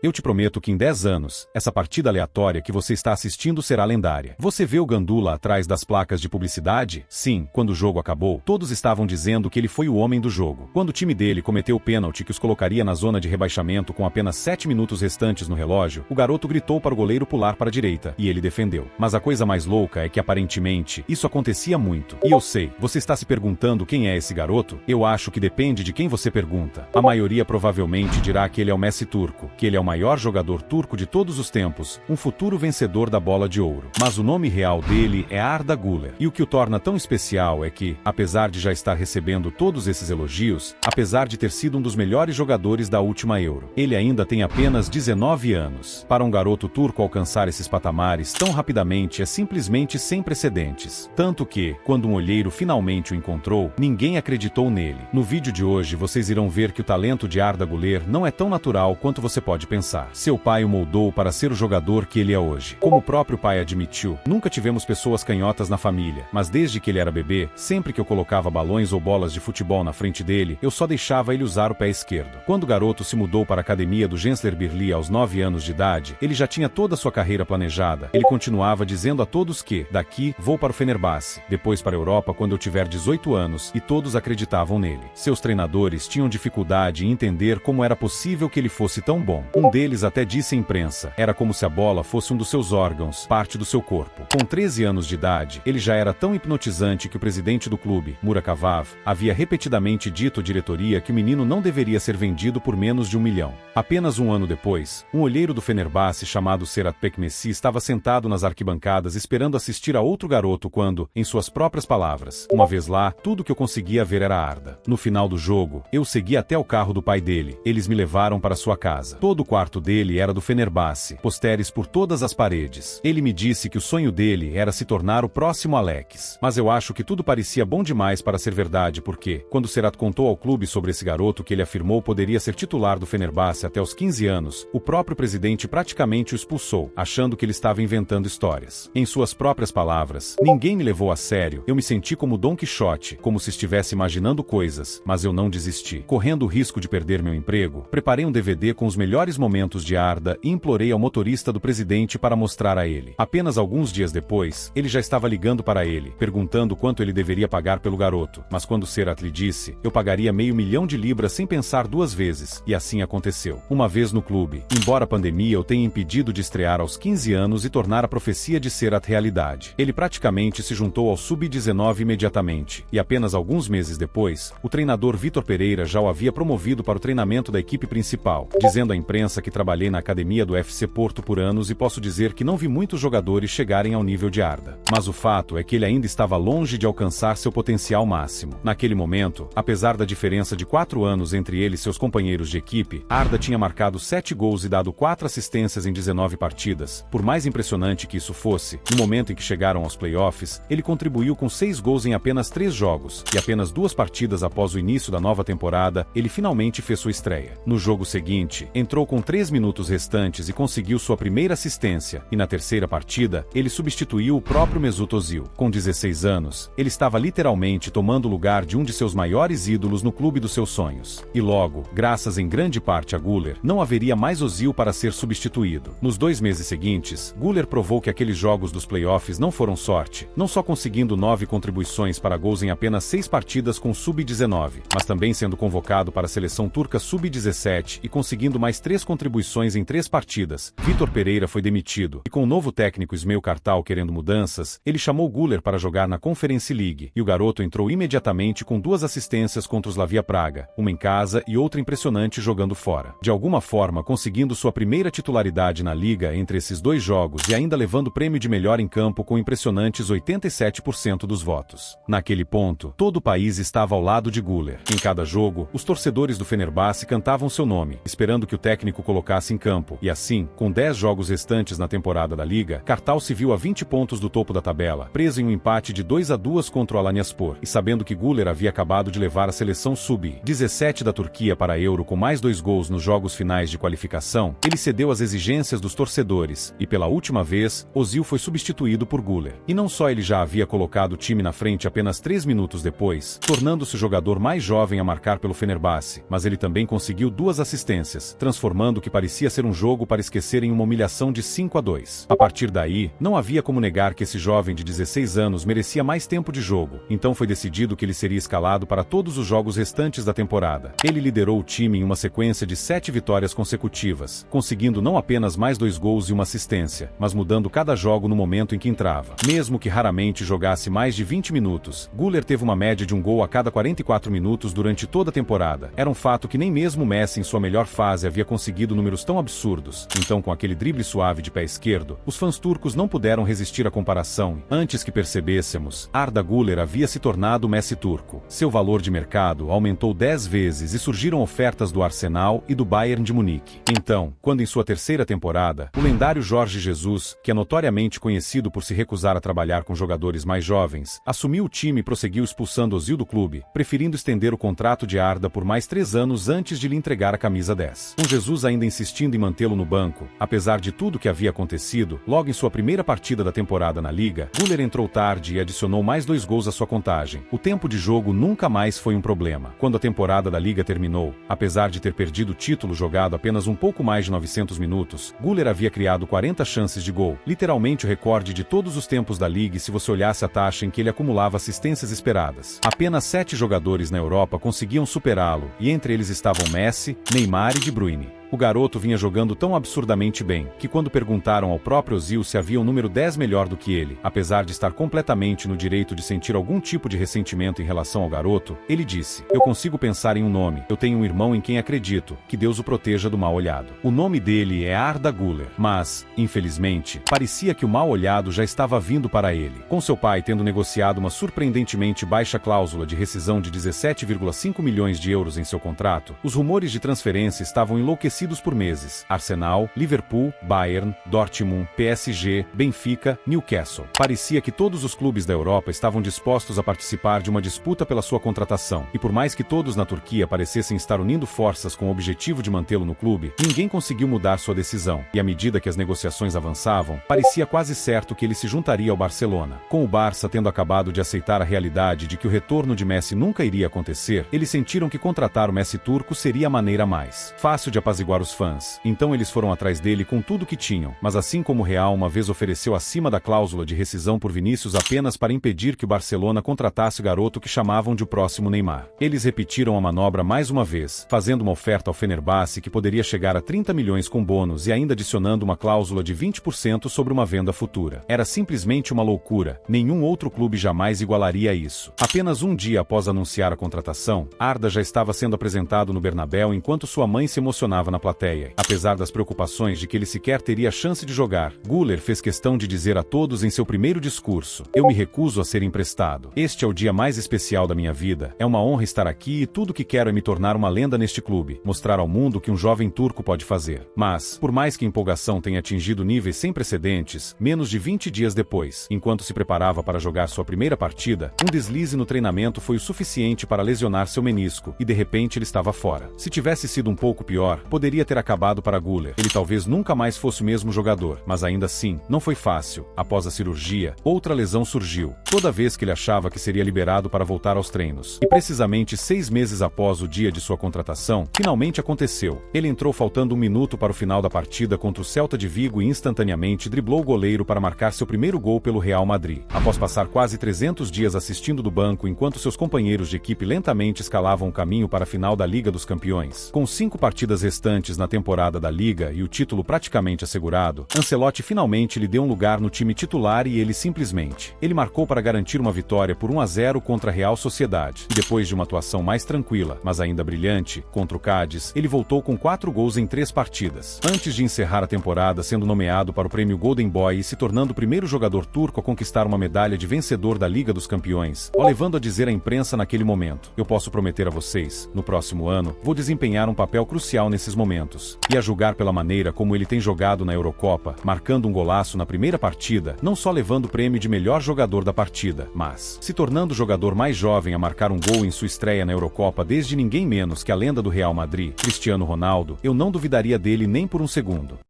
Eu te prometo que em 10 anos, essa partida aleatória que você está assistindo será lendária. Você vê o Gandula atrás das placas de publicidade? Sim, quando o jogo acabou, todos estavam dizendo que ele foi o homem do jogo. Quando o time dele cometeu o pênalti que os colocaria na zona de rebaixamento com apenas 7 minutos restantes no relógio, o garoto gritou para o goleiro pular para a direita, e ele defendeu. Mas a coisa mais louca é que aparentemente, isso acontecia muito. E eu sei, você está se perguntando quem é esse garoto? Eu acho que depende de quem você pergunta. A maioria provavelmente dirá que ele é o Messi turco, que ele é o maior jogador turco de todos os tempos, um futuro vencedor da Bola de Ouro. Mas o nome real dele é Arda Güler. E o que o torna tão especial é que, apesar de já estar recebendo todos esses elogios, apesar de ter sido um dos melhores jogadores da última Euro, ele ainda tem apenas 19 anos. Para um garoto turco alcançar esses patamares tão rapidamente é simplesmente sem precedentes. Tanto que, quando um olheiro finalmente o encontrou, ninguém acreditou nele. No vídeo de hoje vocês irão ver que o talento de Arda Güler não é tão natural quanto você pode pensar. Seu pai o moldou para ser o jogador que ele é hoje. Como o próprio pai admitiu, nunca tivemos pessoas canhotas na família, mas desde que ele era bebê, sempre que eu colocava balões ou bolas de futebol na frente dele, eu só deixava ele usar o pé esquerdo. Quando o garoto se mudou para a academia do Gensler Birliğ aos 9 anos de idade, ele já tinha toda a sua carreira planejada. Ele continuava dizendo a todos que, daqui, vou para o Fenerbahçe, depois para a Europa quando eu tiver 18 anos, e todos acreditavam nele. Seus treinadores tinham dificuldade em entender como era possível que ele fosse tão bom. Um deles até disse à imprensa, era como se a bola fosse um dos seus órgãos, parte do seu corpo. Com 13 anos de idade, ele já era tão hipnotizante que o presidente do clube, Murat Kavav, havia repetidamente dito à diretoria que o menino não deveria ser vendido por menos de 1 milhão. Apenas um ano depois, um olheiro do Fenerbahçe chamado Serhat Pekmesi estava sentado nas arquibancadas esperando assistir a outro garoto quando, em suas próprias palavras, uma vez lá, tudo que eu conseguia ver era Arda. No final do jogo, eu segui até o carro do pai dele. Eles me levaram para sua casa. Todo o quarto dele era do Fenerbahçe, posteres por todas as paredes. Ele me disse que o sonho dele era se tornar o próximo Alex. Mas eu acho que tudo parecia bom demais para ser verdade porque, quando Serhat contou ao clube sobre esse garoto que ele afirmou poderia ser titular do Fenerbahçe até os 15 anos, o próprio presidente praticamente o expulsou, achando que ele estava inventando histórias. Em suas próprias palavras, ninguém me levou a sério, eu me senti como Dom Quixote, como se estivesse imaginando coisas, mas eu não desisti. Correndo o risco de perder meu emprego, preparei um DVD com os melhores momentos de Arda e implorei ao motorista do presidente para mostrar a ele. Apenas alguns dias depois, ele já estava ligando para ele, perguntando quanto ele deveria pagar pelo garoto, mas quando Serhat lhe disse, eu pagaria $500 mil sem pensar duas vezes, e assim aconteceu. Uma vez no clube, embora a pandemia o tenha impedido de estrear aos 15 anos e tornar a profecia de Serhat realidade, ele praticamente se juntou ao Sub-19 imediatamente, e apenas alguns meses depois, o treinador Vitor Pereira já o havia promovido para o treinamento da equipe principal, dizendo à imprensa que trabalhei na academia do FC Porto por anos e posso dizer que não vi muitos jogadores chegarem ao nível de Arda. Mas o fato é que ele ainda estava longe de alcançar seu potencial máximo. Naquele momento, apesar da diferença de 4 anos entre ele e seus companheiros de equipe, Arda tinha marcado 7 gols e dado 4 assistências em 19 partidas. Por mais impressionante que isso fosse, no momento em que chegaram aos playoffs, ele contribuiu com 6 gols em apenas 3 jogos, e apenas 2 partidas após o início da nova temporada, ele finalmente fez sua estreia. No jogo seguinte, entrou com 3 minutos restantes e conseguiu sua primeira assistência, e na terceira partida, ele substituiu o próprio Mesut Özil. Com 16 anos, ele estava literalmente tomando o lugar de um de seus maiores ídolos no clube dos seus sonhos. E logo, graças em grande parte a Güler, não haveria mais Özil para ser substituído. Nos 2 meses seguintes, Güler provou que aqueles jogos dos playoffs não foram sorte, não só conseguindo 9 contribuições para gols em apenas 6 partidas com Sub-19, mas também sendo convocado para a seleção turca Sub-17 e conseguindo mais 3 contribuições em 3 partidas. Vitor Pereira foi demitido, e com o novo técnico Ismail Kartal querendo mudanças, ele chamou Güler para jogar na Conference League, e o garoto entrou imediatamente com 2 assistências contra o Slavia Praga, uma em casa e outra impressionante jogando fora. De alguma forma conseguindo sua primeira titularidade na liga entre esses 2 jogos e ainda levando o prêmio de melhor em campo com impressionantes 87% dos votos. Naquele ponto, todo o país estava ao lado de Güler. Em cada jogo, os torcedores do Fenerbahçe cantavam seu nome, esperando que o técnico colocasse em campo, e assim, com 10 jogos restantes na temporada da liga, Kartal se viu a 20 pontos do topo da tabela, preso em um empate de 2-2 contra o Alanyaspor, e sabendo que Güler havia acabado de levar a seleção Sub-17 da Turquia para a Euro com mais 2 gols nos jogos finais de qualificação, ele cedeu às exigências dos torcedores, e pela última vez, Özil foi substituído por Güler. E não só ele já havia colocado o time na frente apenas 3 minutos depois, tornando-se o jogador mais jovem a marcar pelo Fenerbahçe, mas ele também conseguiu 2 assistências, transformando mostrando que parecia ser um jogo para esquecer em uma humilhação de 5-2. A partir daí, não havia como negar que esse jovem de 16 anos merecia mais tempo de jogo, então foi decidido que ele seria escalado para todos os jogos restantes da temporada. Ele liderou o time em uma sequência de 7 vitórias consecutivas, conseguindo não apenas mais 2 gols e uma assistência, mas mudando cada jogo no momento em que entrava. Mesmo que raramente jogasse mais de 20 minutos, Güler teve uma média de um gol a cada 44 minutos durante toda a temporada. Era um fato que nem mesmo Messi em sua melhor fase havia conseguido números tão absurdos. Então, com aquele drible suave de pé esquerdo, os fãs turcos não puderam resistir à comparação. Antes que percebêssemos, Arda Güler havia se tornado o Messi turco. Seu valor de mercado aumentou 10 vezes e surgiram ofertas do Arsenal e do Bayern de Munique. Então, quando em sua terceira temporada, o lendário Jorge Jesus, que é notoriamente conhecido por se recusar a trabalhar com jogadores mais jovens, assumiu o time e prosseguiu expulsando Ozil do clube, preferindo estender o contrato de Arda por mais 3 anos antes de lhe entregar a camisa 10. Com Jesus ainda insistindo em mantê-lo no banco, apesar de tudo que havia acontecido, logo em sua primeira partida da temporada na Liga, Güler entrou tarde e adicionou mais 2 gols à sua contagem. O tempo de jogo nunca mais foi um problema. Quando a temporada da Liga terminou, apesar de ter perdido o título jogado apenas um pouco mais de 900 minutos, Güler havia criado 40 chances de gol, literalmente o recorde de todos os tempos da Liga se você olhasse a taxa em que ele acumulava assistências esperadas. Apenas 7 jogadores na Europa conseguiam superá-lo, e entre eles estavam Messi, Neymar e De Bruyne. O garoto vinha jogando tão absurdamente bem, que quando perguntaram ao próprio Ozil se havia um número 10 melhor do que ele, apesar de estar completamente no direito de sentir algum tipo de ressentimento em relação ao garoto, ele disse: "Eu consigo pensar em um nome, eu tenho um irmão em quem acredito, que Deus o proteja do mal-olhado. O nome dele é Arda Güler." Mas, infelizmente, parecia que o mal-olhado já estava vindo para ele. Com seu pai tendo negociado uma surpreendentemente baixa cláusula de rescisão de 17,5 milhões de euros em seu contrato, os rumores de transferência estavam enlouquecidos por meses. Arsenal, Liverpool, Bayern, Dortmund, PSG, Benfica, Newcastle. Parecia que todos os clubes da Europa estavam dispostos a participar de uma disputa pela sua contratação, e por mais que todos na Turquia parecessem estar unindo forças com o objetivo de mantê-lo no clube, ninguém conseguiu mudar sua decisão, e à medida que as negociações avançavam, parecia quase certo que ele se juntaria ao Barcelona. Com o Barça tendo acabado de aceitar a realidade de que o retorno de Messi nunca iria acontecer, eles sentiram que contratar o Messi turco seria a maneira mais fácil de apaziguar os fãs. Então eles foram atrás dele com tudo que tinham, mas assim como o Real uma vez ofereceu acima da cláusula de rescisão por Vinícius apenas para impedir que o Barcelona contratasse o garoto que chamavam de o próximo Neymar. Eles repetiram a manobra mais uma vez, fazendo uma oferta ao Fenerbahçe que poderia chegar a 30 milhões com bônus e ainda adicionando uma cláusula de 20% sobre uma venda futura. Era simplesmente uma loucura, nenhum outro clube jamais igualaria isso. Apenas um dia após anunciar a contratação, Arda já estava sendo apresentado no Bernabéu enquanto sua mãe se emocionava na plateia. Apesar das preocupações de que ele sequer teria chance de jogar, Güler fez questão de dizer a todos em seu primeiro discurso: "Eu me recuso a ser emprestado. Este é o dia mais especial da minha vida. É uma honra estar aqui e tudo que quero é me tornar uma lenda neste clube, mostrar ao mundo o que um jovem turco pode fazer." Mas, por mais que a empolgação tenha atingido níveis sem precedentes, menos de 20 dias depois, enquanto se preparava para jogar sua primeira partida, um deslize no treinamento foi o suficiente para lesionar seu menisco, e de repente ele estava fora. Se tivesse sido um pouco pior, poderia ter acabado para Güler. Ele talvez nunca mais fosse o mesmo jogador, mas ainda assim, não foi fácil. Após a cirurgia, outra lesão surgiu, toda vez que ele achava que seria liberado para voltar aos treinos. E precisamente 6 meses após o dia de sua contratação, finalmente aconteceu. Ele entrou faltando 1 minuto para o final da partida contra o Celta de Vigo e instantaneamente driblou o goleiro para marcar seu primeiro gol pelo Real Madrid. Após passar quase 300 dias assistindo do banco enquanto seus companheiros de equipe lentamente escalavam o caminho para a final da Liga dos Campeões, com 5 partidas restantes na temporada da Liga e o título praticamente assegurado, Ancelotti finalmente lhe deu um lugar no time titular e ele marcou para garantir uma vitória por 1-0 contra a Real Sociedade. E depois de uma atuação mais tranquila, mas ainda brilhante, contra o Cádiz, ele voltou com 4 gols em 3 partidas. Antes de encerrar a temporada sendo nomeado para o prêmio Golden Boy e se tornando o primeiro jogador turco a conquistar uma medalha de vencedor da Liga dos Campeões, levando a dizer à imprensa naquele momento: "Eu posso prometer a vocês, no próximo ano, vou desempenhar um papel crucial nesses momentos." E a julgar pela maneira como ele tem jogado na Eurocopa, marcando um golaço na primeira partida, não só levando o prêmio de melhor jogador da partida, mas se tornando o jogador mais jovem a marcar um gol em sua estreia na Eurocopa desde ninguém menos que a lenda do Real Madrid, Cristiano Ronaldo, eu não duvidaria dele nem por um segundo.